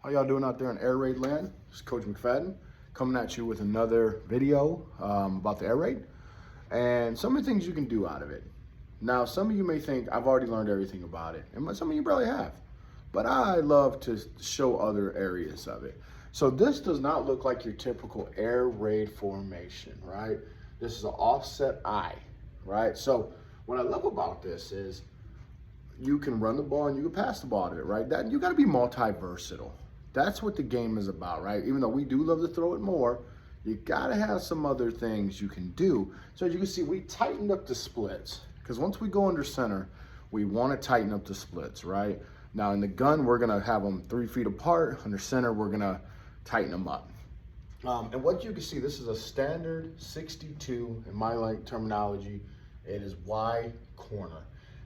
How y'all doing out there in air raid land? It's Coach McFadden coming at you with another video about the air raid and some of the things you can do out of it. Now, some of you may think I've already learned everything about it, and some of you probably have, but I love to show other areas of it. So this does not look like your typical air raid formation, right? This is an offset I, right? So what I love about this is you can run the ball and you can pass the ball to it, right? That you got to be multi-versatile. That's what the game is about, right? Even though we do love to throw it more, you got to have some other things you can do. So as you can see, we tightened up the splits because once we go under center, we want to tighten up the splits, right? Now in the gun, we're going to have them 3 feet apart. Under center, we're going to tighten them up. And what you can see, this is a standard 62, in my terminology, it is Y corner.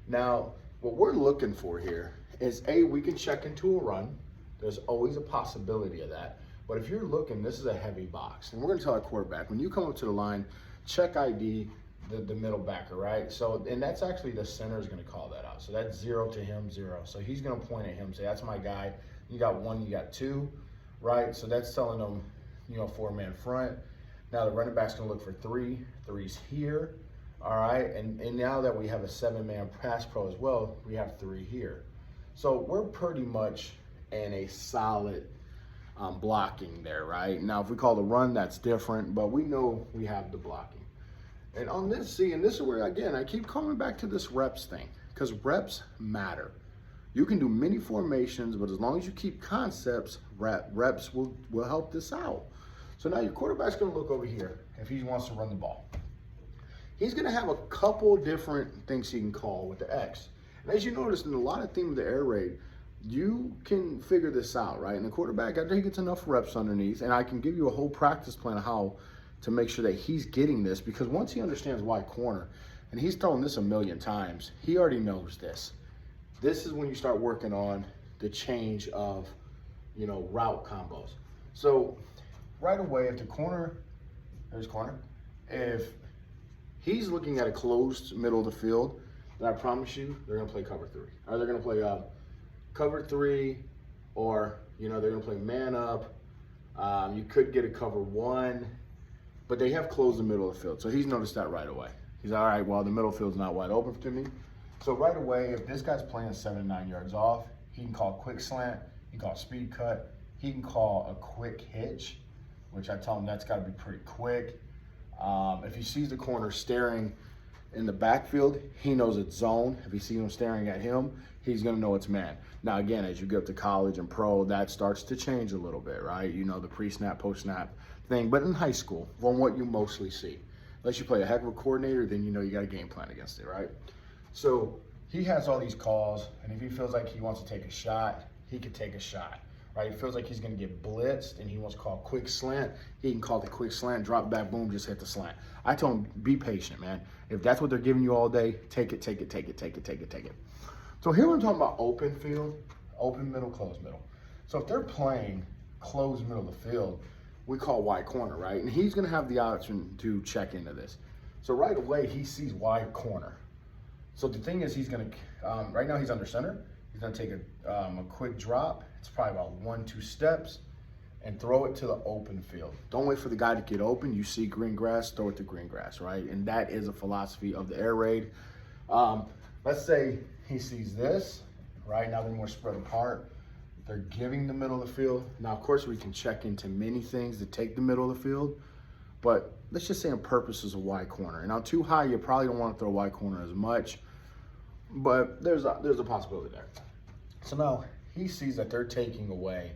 Now, what we're looking for here is we can check into a run. There's always a possibility of that. But if you're looking, this is a heavy box. And we're gonna tell our quarterback, when you come up to the line, check ID the middle backer, right? So, and that's actually the center is gonna call that out. So that's 0 to him, 0. So he's gonna point at him, say, that's my guy. You got 1, you got 2, right? So that's telling them, 4-man front. Now the running back's gonna look for 3. 3's here, all right? And now that we have a 7-man pass pro as well, we have 3 here. So we're pretty much in a solid blocking there, right? Now, if we call the run, that's different, but we know we have the blocking. And on this, and this is where, again, I keep coming back to this reps thing, because reps matter. You can do many formations, but as long as you keep concepts, reps will help this out. So now your quarterback's gonna look over here if he wants to run the ball. He's gonna have a couple different things he can call with the X. And as you notice in a lot of things of the air raid, you can figure this out, right? And the quarterback, after he gets enough reps underneath, and I can give you a whole practice plan of how to make sure that he's getting this, because once he understands Y corner, and he's thrown this a million times, he already knows this. This is when you start working on the change of, route combos. So right away, if the corner, there's corner, if he's looking at a closed middle of the field, then I promise you, they're gonna play cover 3. Or they're gonna play cover 3, or they're gonna play man up. You could get a cover 1, but they have closed the middle of the field. So he's noticed that right away. He's all right, well, the middle field's not wide open to me. So right away, if this guy's playing 7 to 9 yards off, he can call quick slant, he can call speed cut, he can call a quick hitch, which I tell him that's gotta be pretty quick. If he sees the corner staring in the backfield, he knows it's zone. If he sees him staring at him, he's gonna know it's man. Now again, as you get up to college and pro, that starts to change a little bit, right? The pre-snap, post-snap thing, but in high school, from what you mostly see. Unless you play a heck of a coordinator, then you got a game plan against it, right? So he has all these calls, and if he feels like he wants to take a shot, he could take a shot, right? He feels like he's gonna get blitzed and he wants to call quick slant, he can call the quick slant, drop back, boom, just hit the slant. I told him, be patient, man. If that's what they're giving you all day, take it, take it, take it, take it, take it, take it. So here we're talking about open field, open middle, closed middle. So if they're playing closed middle of the field, we call Y corner, right? And he's gonna have the option to check into this. So right away, he sees Y corner. So the thing is, he's gonna, right now he's under center. He's gonna take a quick drop. It's probably about 1-2 steps and throw it to the open field. Don't wait for the guy to get open. You see green grass, throw it to green grass, right? And that is a philosophy of the air raid. Let's say he sees this, right? Now they're more spread apart. They're giving the middle of the field. Now, of course, we can check into many things to take the middle of the field, but let's just say on purpose is a Y corner. And now too high, you probably don't want to throw Y corner as much, but there's a possibility there. So now he sees that they're taking away.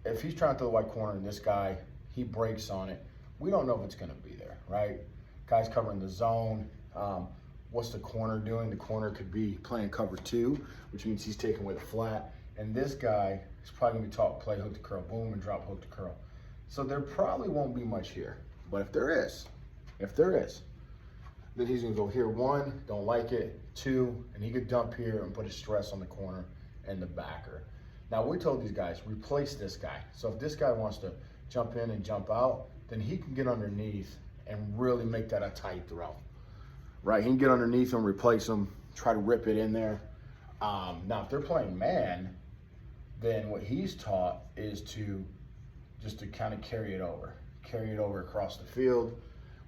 If he's trying to throw the Y corner and this guy, he breaks on it, we don't know if it's gonna be there, right? Guy's covering the zone. What's the corner doing? The corner could be playing cover 2, which means he's taking away the flat. And this guy is probably gonna be taught play hook to curl, boom, and drop hook to curl. So there probably won't be much here. But if there is, then he's gonna go here 1, don't like it, 2, and he could dump here and put a stress on the corner and the backer. Now we told these guys, replace this guy. So if this guy wants to jump in and jump out, then he can get underneath and really make that a tight throw. Right, he can get underneath him, replace him, try to rip it in there. Now if they're playing man, then what he's taught is to just to kind of carry it over across the field.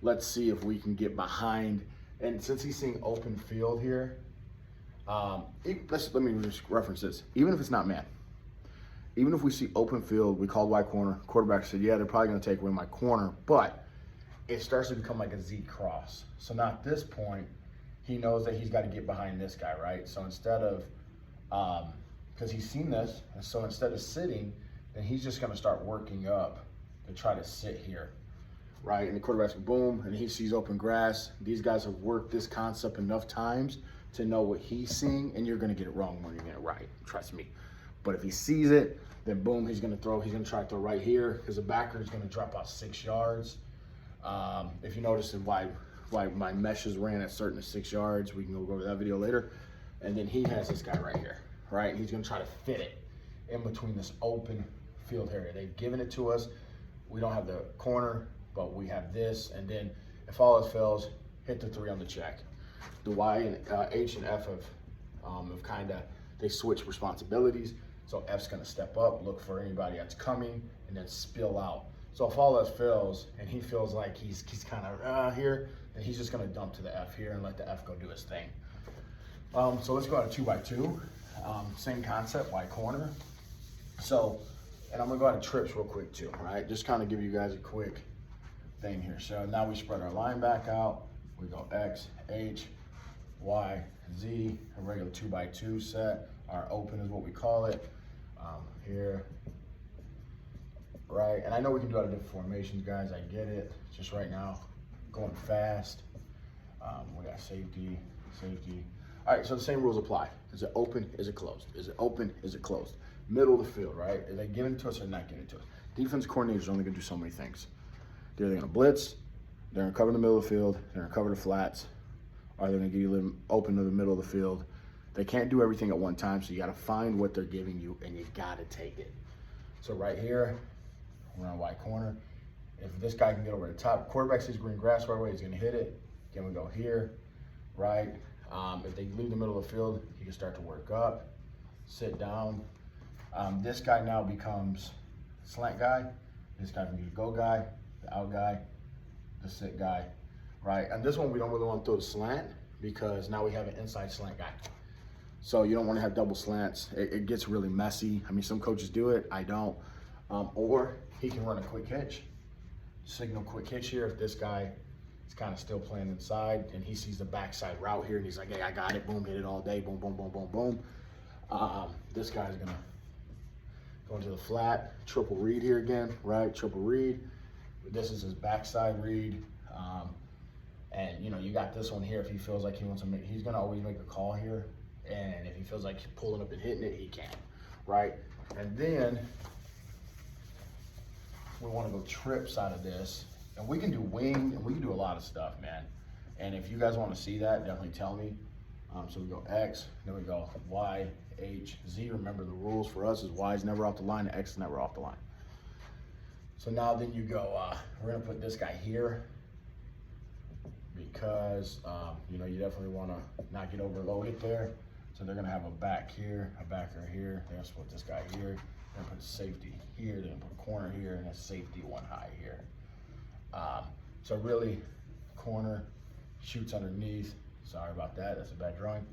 Let's see if we can get behind. And since he's seeing open field here, let me just reference this. Even if it's not man, even if we see open field, we called wide corner. Quarterback said, yeah, they're probably going to take away my corner, but it starts to become like a Z cross. So now at this point, he knows that he's got to get behind this guy, right? So instead of, because he's seen this, and so instead of sitting, then he's just going to start working up to try to sit here, right? And the quarterback's boom, and he sees open grass. These guys have worked this concept enough times to know what he's seeing, and you're going to get it wrong when you're getting it right, trust me. But if he sees it, then boom, he's going to throw. He's going to try to throw right here because the backer is going to drop out 6 yards. If you notice why my meshes ran at certain 6 yards, we can go over that video later. And then he has this guy right here, right? He's going to try to fit it in between this open field area. They've given it to us. We don't have the corner, but we have this. And then if all else fails, hit the 3 on the check. The Y and H and F have kind of, they switch responsibilities. So F's going to step up, look for anybody that's coming, and then spill out. So if all else fails and he feels like he's kind of here, then he's just going to dump to the F here and let the F go do his thing. So let's go out of 2x2. Same concept, Y corner. So, and I'm going to go out of trips real quick too, right? Just kind of give you guys a quick thing here. So now we spread our line back out. We go X, H, Y, Z, a regular 2x2 set. Our open is what we call it. Here, right? And I know we can do out of different formations, guys. I get it. Just right now, going fast. We got safety, safety. All right, so the same rules apply. Is it open? Is it closed? Is it open? Is it closed? Middle of the field, right? Are they giving it to us or not giving it to us? Defense coordinators are only gonna do so many things. They're gonna blitz, they're gonna cover the middle of the field, they're gonna cover the flats, or they're gonna give you them open to the middle of the field. They can't do everything at one time, so you gotta find what they're giving you and you gotta take it. So right here, we're on Y corner. If this guy can get over the top, quarterback sees green grass right away, he's gonna hit it. Then we go here, right? If they leave the middle of the field, he can start to work up, sit down. This guy now becomes slant guy. This guy can be the go guy, the out guy, the sit guy, right? And this one we don't really want to throw the slant because now we have an inside slant guy. So you don't want to have double slants. It gets really messy. I mean, some coaches do it, I don't. Or he can run a quick hitch, signal quick hitch here. If this guy is kind of still playing inside and he sees the backside route here and he's like, hey, I got it, boom, hit it all day, boom, boom, boom, boom, boom. This guy's gonna go into the flat, triple read here again, right? Triple read. This is his backside read. And you know, you got this one here. If he feels like he wants to make, he's gonna always make a call here. And if he feels like pulling up and hitting it, he can, right? And then we want to go trips out of this. And we can do wing, and we can do a lot of stuff, man. And if you guys want to see that, definitely tell me. So we go X, then we go Y, H, Z. Remember the rules for us is Y is never off the line, X is never off the line. So now then you go, we're gonna put this guy here because, you know, you definitely wanna not get overloaded there. So they're gonna have a back here, a backer here. They're gonna put this guy here. They're gonna put safety here. They're gonna put corner here and a safety one high here. So really, corner shoots underneath. Sorry about that. That's a bad drawing.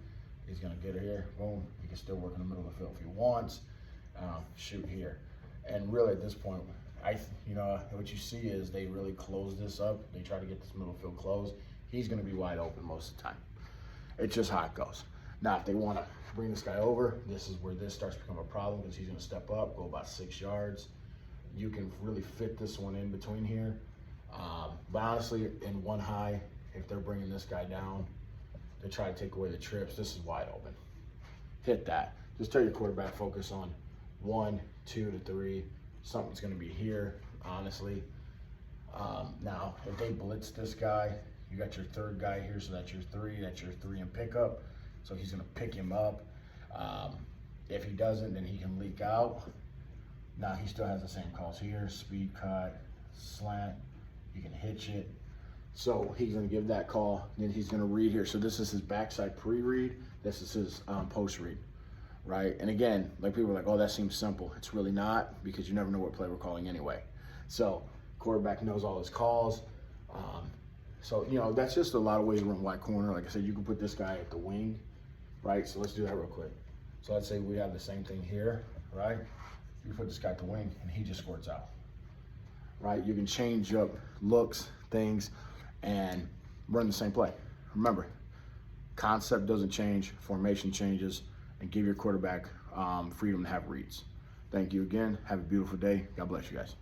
He's gonna get it here. Boom. He can still work in the middle of the field if he wants. Shoot here. And really, at this point, you know, what you see is they really close this up. They try to get this middle field closed. He's gonna be wide open most of the time. It's just how it goes. Now, if they want to bring this guy over, this is where this starts to become a problem because he's going to step up, go about 6 yards. You can really fit this one in between here. But honestly, in one high, if they're bringing this guy down to try to take away the trips, this is wide open. Hit that. Just tell your quarterback, focus on 1, 2 to 3. Something's going to be here, honestly. Now, if they blitz this guy, you got your third guy here, so that's your 3. That's your 3 in pickup. So he's gonna pick him up. If he doesn't, then he can leak out. Now he still has the same calls here, speed cut, slant, you can hitch it. So he's gonna give that call, then he's gonna read here. So this is his backside pre-read, this is his post-read, right? And again, like people are like, oh, that seems simple. It's really not, because you never know what play we're calling anyway. So quarterback knows all his calls. So, you know, that's just a lot of ways to run wide corner. Like I said, you can put this guy at the wing, right? So let's do that real quick. So let's say we have the same thing here, right? You put this guy at the wing and he just squirts out, right? You can change up looks, things, and run the same play. Remember, concept doesn't change, formation changes, and give your quarterback freedom to have reads. Thank you again. Have a beautiful day. God bless you guys.